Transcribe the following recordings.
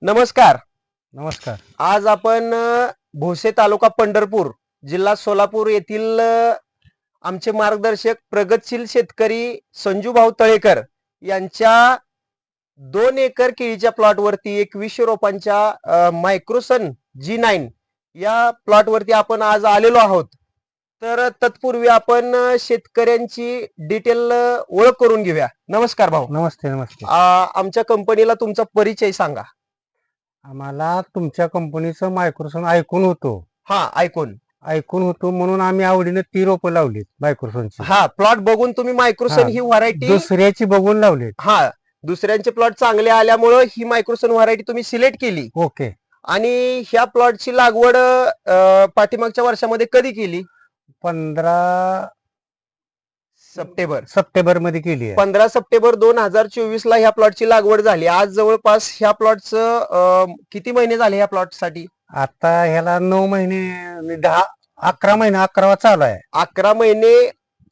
नमस्कार. नमस्कार. आज आपण भोसे तालुका पंढरपूर जिल्हा सोलापूर येथील आमचे मार्गदर्शक प्रगतशील शेतकरी संजूभाऊ तळेकर यांच्या 2 एकर केळीच्या प्लॉट वरती 2100 रोपांच्या मायक्रोसन G9 या प्लॉट वरती आपण आज आलेलो आहोत. तर तत्पूर्वी आपण शेतकऱ्यांची डिटेल ओळख करून घेऊया. नमस्कार भाऊ. नमस्ते. नमस्ते. आमच्या कंपनीला तुमचा परिचय सांगा. आम्हाला तुमच्या कंपनीचं मायक्रोसोन ऐकून होतो म्हणून आम्ही आवडीने ती रोपं लावलीत मायक्रोसोनची. हा, प्लॉट बघून तुम्ही मायक्रोसन ही व्हरायटी दुसऱ्याची बघून लावलीत. हा, दुसऱ्यांचे प्लॉट चांगले आल्यामुळे ही मायक्रोसन व्हरायटी तुम्ही सिलेक्ट केली. ओके. आणि ह्या प्लॉटची लागवड पाठीमागच्या वर्षामध्ये कधी केली? 15 सप्टेंबर मध्ये केली आहे. 15 सप्टेंबर 2024 ला ह्या प्लॉटची लागवड झाली. आज जवळपास ह्या प्लॉटचं किती महिने झाले ह्या प्लॉट साठी? आता ह्याला 9 महिने 11 महिने 11वा चालू आहे. 11 महिने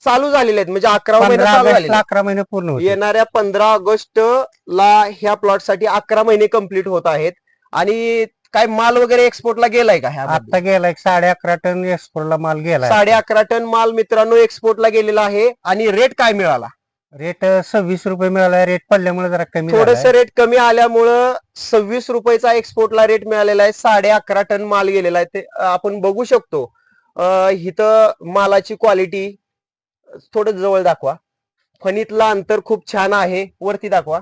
चालू झालेले आहेत, म्हणजे 11 महिने चालू झाले. 11 महिने पूर्ण होते. येणाऱ्या 15 ऑगस्ट ला ह्या प्लॉट साठी 11 महिने कंप्लीट होत आहेत. आणि काय माल वगैरे एक्सपोर्टला गेलाय का? आता गेला 11.5 टन एक्सपोर्टला माल गेला. 11.5 टन माल मित्रांनो एक्सपोर्टला गेलेला आहे. आणि रेट काय मिळाला? रेट 26 रुपये मिळाला. रेट पडल्यामुळे जरा कमी, थोडस रेट कमी आल्यामुळं 26 रुपयाचा एक्सपोर्टला रेट मिळालेला आहे. 11.5 टन माल गेलेला आहे. ते आपण बघू शकतो. इथं मालाची क्वालिटी थोडं जवळ दाखवा. फणीतला अंतर खूप छान आहे. वरती दाखवा.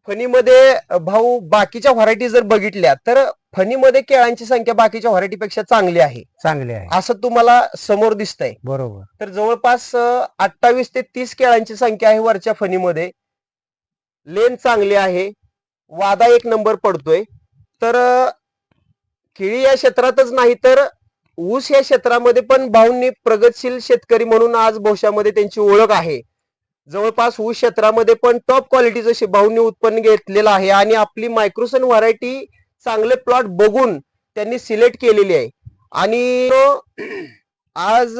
फणीमध्ये भाऊ बाकीच्या व्हरायटी जर बघितल्या तर फणीमध्ये केळांची संख्या बाकीच्या व्हरायटीपेक्षा चांगली आहे असं तुम्हाला समोर दिसतंय. बरोबर. तर जवळपास 28 ते 30 केळांची संख्या आहे वरच्या फणीमध्ये. लेन चांगली आहे. वादा 1 नंबर पडतोय. तर केळी या क्षेत्रातच नाही तर ऊस या क्षेत्रामध्ये पण भाऊंनी प्रगतशील शेतकरी म्हणून आज भोश्यामध्ये त्यांची ओळख आहे. जवळपास ऊस क्षेत्रामध्ये पण टॉप क्वालिटीचं भाऊंनी उत्पन्न घेतलेलं आहे. आणि आपली मायक्रोसन व्हरायटी चांगले प्लॉट बघून त्यांनी सिलेक्ट केलेली आहे. आणि आज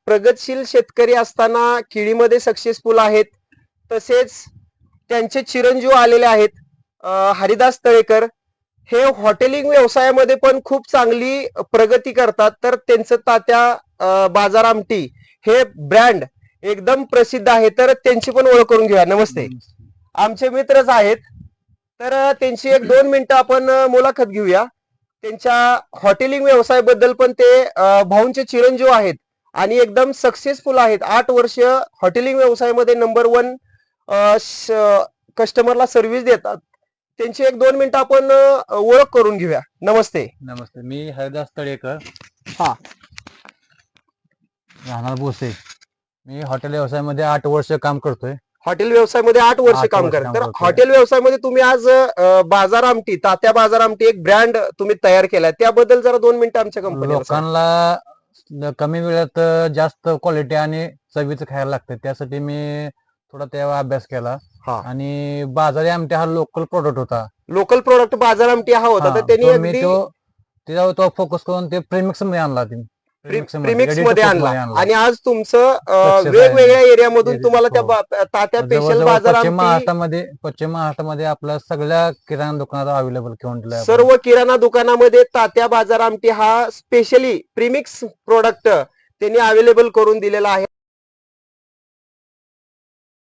प्रगतशील शेतकरी असताना केळीमध्ये सक्सेसफुल आहेत. तसेच त्यांचे चिरंजीव आलेले आहेत हरिदास तळेकर. हे हॉटेलिंग व्यवसायामध्ये पण खूप चांगली प्रगती करतात. तर त्यांचं तात्या बाजार आमटी हे ब्रँड एकदम प्रसिद्ध आहे. तर त्यांची पण ओळख करून घेऊया. नमस्ते. आमचे मित्रच आहेत. तर त्यांची 1-2 मिनिटं आपण मुलाखत घेऊया. त्यांच्या हॉटेलिंग व्यवसायाबद्दल पण ते भाऊंचे चिरंजीव आहेत आणि एकदम सक्सेसफुल आहेत. 8 वर्ष हॉटेलिंग व्यवसायामध्ये नंबर 1 कस्टमरला सर्व्हिस देतात. त्यांची 1-2 मिनिटं आपण ओळख करून घेऊया. नमस्ते. नमस्ते. मी हरिदास तळेकर. हा, राहणार भोसे. मी हॉटेल व्यवसायामध्ये 8 वर्ष काम करतोय. हॉटेल व्यवसायामध्ये 8 वर्ष काम करतात. तर हॉटेल व्यवसायामध्ये तुम्ही आज बाजार आमटी, तात्या बाजार आमटी एक ब्रँड तुम्ही तयार केलाय, त्याबद्दल जरा 2 मिनिटं आमच्या कंपनीला. लोकांना कमी वेळात जास्त क्वालिटी आणि चवीचं खायला लागतं, त्यासाठी मी थोडा त्यावर अभ्यास केला. आणि बाजारी आमटी हा लोकल प्रोडक्ट होता. लोकल प्रोडक्ट बाजार आमटी हा होता. तर त्यांनी अगदी त्याच्यावर तो फोकस करून ते प्रीमिक्स मध्ये आणला. प्रीमिक्स मध्ये आणला. आणि आज तुमचं वेगवेगळ्या एरियामधून तुम्हाला त्या तात्या स्पेशल बाजार आमटी पश्चिम महाराष्ट्रामध्ये आपल्या सगळ्या किराणा दुकानात अवेलेबल घेऊन दिलाय. सर्व किराणा दुकानामध्ये तात्या बाजार आमटी हा स्पेशली प्रीमिक्स प्रोडक्ट त्यांनी अवेलेबल करून दिलेला आहे.